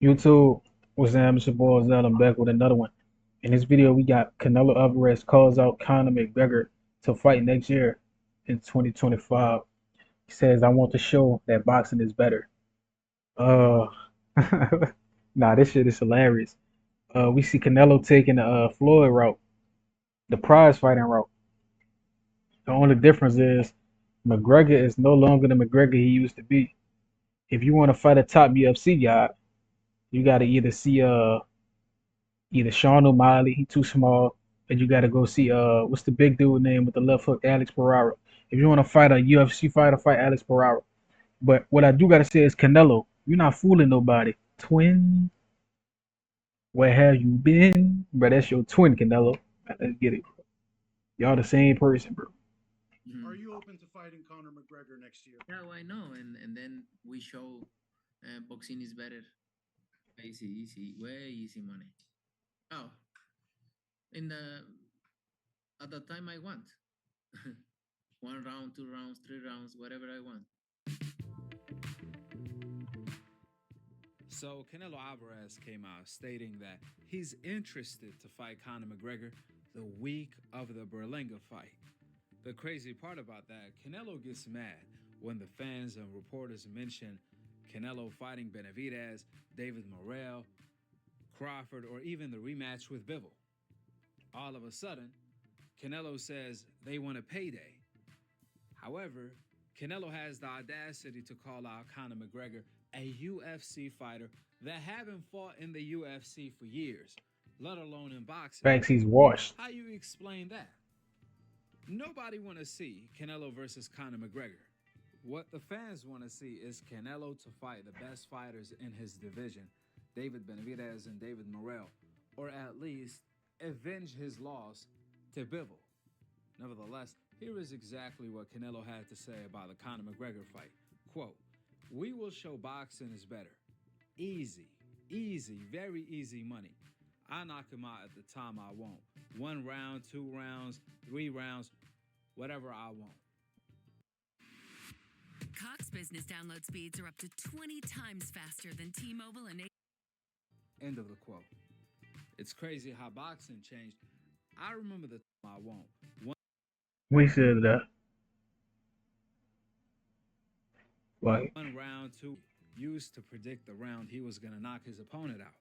YouTube, what's up? It's your boy Zell. I'm back with another one. In this video, we got Canelo Alvarez calls out Conor McGregor to fight next year in 2025. He says, "I want to show that boxing is better." Uh, nah, this shit is hilarious. We see Canelo taking the Floyd route, the prize fighting route. The only difference is McGregor is no longer the McGregor he used to be. If you want to fight a top UFC guy, you got to either Sean O'Malley, he too small, and you gotta go see what's the big dude name with the left hook, Alex Pereira. If you want to fight a UFC fighter, fight Alex Pereira. But what I do gotta say is Canelo, you're not fooling nobody. Twin, where have you been? Bro, that's your twin, Canelo. Let's get it. Y'all the same person, bro. Are you open to fighting Conor McGregor next year? Yeah, why no? And then we show boxing is better. Easy, way easy money. Oh, in the at the time I want. 1 round, 2 rounds, 3 rounds, whatever I want. So Canelo Alvarez came out stating that he's interested to fight Conor McGregor the week of the Berlinga fight. The crazy part about that, Canelo gets mad when the fans and reporters mention Canelo fighting Benavidez, David Morrell, Crawford, or even the rematch with Bivol. All of a sudden, Canelo says they want a payday. However, Canelo has the audacity to call out Conor McGregor, a UFC fighter that haven't fought in the UFC for years, let alone in boxing. Facts, he's washed. How you explain that? Nobody want to see Canelo versus Conor McGregor. What the fans want to see is Canelo to fight the best fighters in his division, David Benavidez and David Morrell, or at least avenge his loss to Bivol. Nevertheless, here is exactly what Canelo had to say about the Conor McGregor fight. Quote, "We will show boxing is better. Easy, very easy money. I knock him out at the time I want. 1 round, 2 rounds, 3 rounds, whatever I want." Cox Business download speeds are up to 20 times faster than T-Mobile and End of the quote. It's crazy how boxing changed. I remember the time I want. We said that. Like, 1 round, two, used to predict the round he was going to knock his opponent out.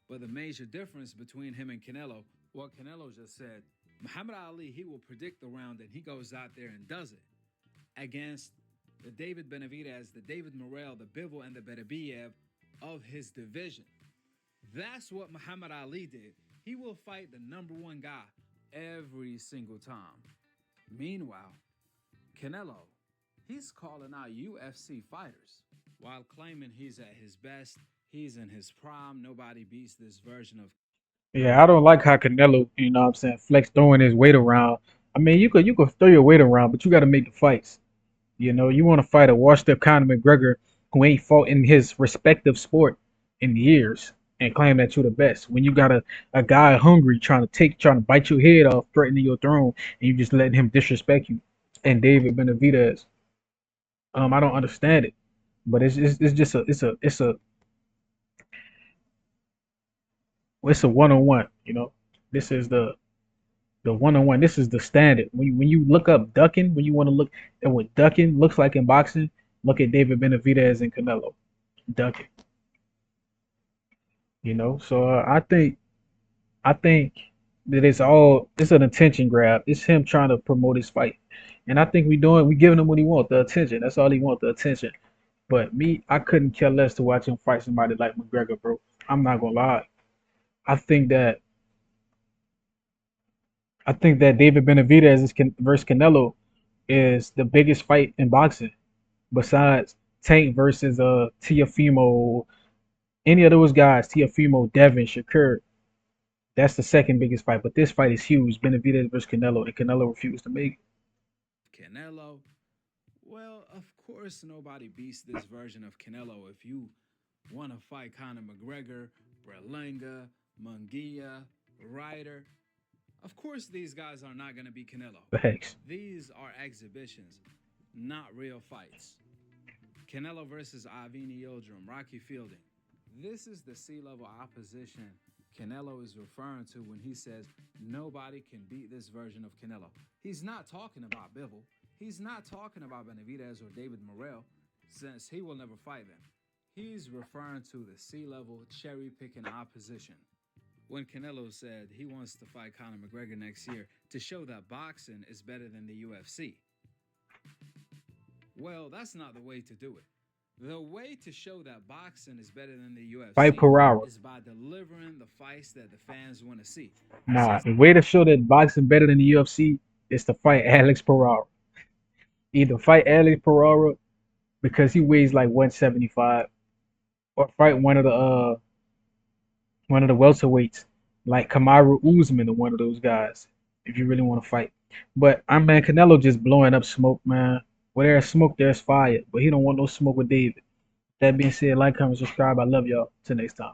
But the major difference between him and Canelo, what Canelo just said, Muhammad Ali, he will predict the round and he goes out there and does it. Against the David Benavidez, the David Morrell, the Bivol, and the Beterbiev of his division. That's what Muhammad Ali did. He will fight the number one guy every single time. Meanwhile, Canelo, he's calling out UFC fighters while claiming he's at his best, he's in his prime, nobody beats this version of. yeah, I don't like how Canelo, you know what I'm saying, flex throwing his weight around. I mean, you could throw your weight around, but you got to make the fights. You know, you want to fight a washed up Conor McGregor who ain't fought in his respective sport in years and claim that you're the best. When you got a guy hungry trying to bite your head off, threatening your throne, and you just letting him disrespect you. And David Benavidez, I don't understand it, but it's just it's a one on one. You know, this is the one on one. This is the standard. When you look up ducking, when you want to look at what ducking looks like in boxing, look at David Benavidez and Canelo ducking. You know, so I think that it's an attention grab. It's him trying to promote his fight, and I think we giving him what he wants, the attention. That's all he wants, the attention. But me, I couldn't care less to watch him fight somebody like McGregor, bro. I'm not gonna lie. I think that I think that David Benavidez versus Canelo is the biggest fight in boxing besides Tank versus Tiafimo, any of those guys, Tiafimo, Devin, Shakur. That's the second biggest fight. But this fight is huge. Benavidez versus Canelo, and Canelo refused to make it. Canelo, well, of course, nobody beats this version of Canelo. If you want to fight Conor McGregor, Berlanga, Munguia, Ryder, of course, these guys are not going to be Canelo. Facts. These are exhibitions, not real fights. Canelo versus Avni Yildirim, Rocky Fielding. This is the C-level opposition Canelo is referring to when he says nobody can beat this version of Canelo. He's not talking about Bivol. He's not talking about Benavidez or David Morrell, since he will never fight them. He's referring to the C-level cherry-picking opposition. When Canelo said he wants to fight Conor McGregor next year to show that boxing is better than the UFC. Well, that's not the way to do it. The way to show that boxing is better than the Fight UFC per hour. is by delivering the fights that the fans want to see. Nah, the way to show that boxing better than the UFC is to fight Alex Pereira. Either fight Alex Pereira because he weighs like 175, or fight one of the welterweights like Kamaru Usman or one of those guys if you really want to fight. But man, Canelo just blowing up smoke, man. Where there's smoke, there's fire. But he don't want no smoke with David. That being said, like, comment, subscribe. I love y'all. Till next time.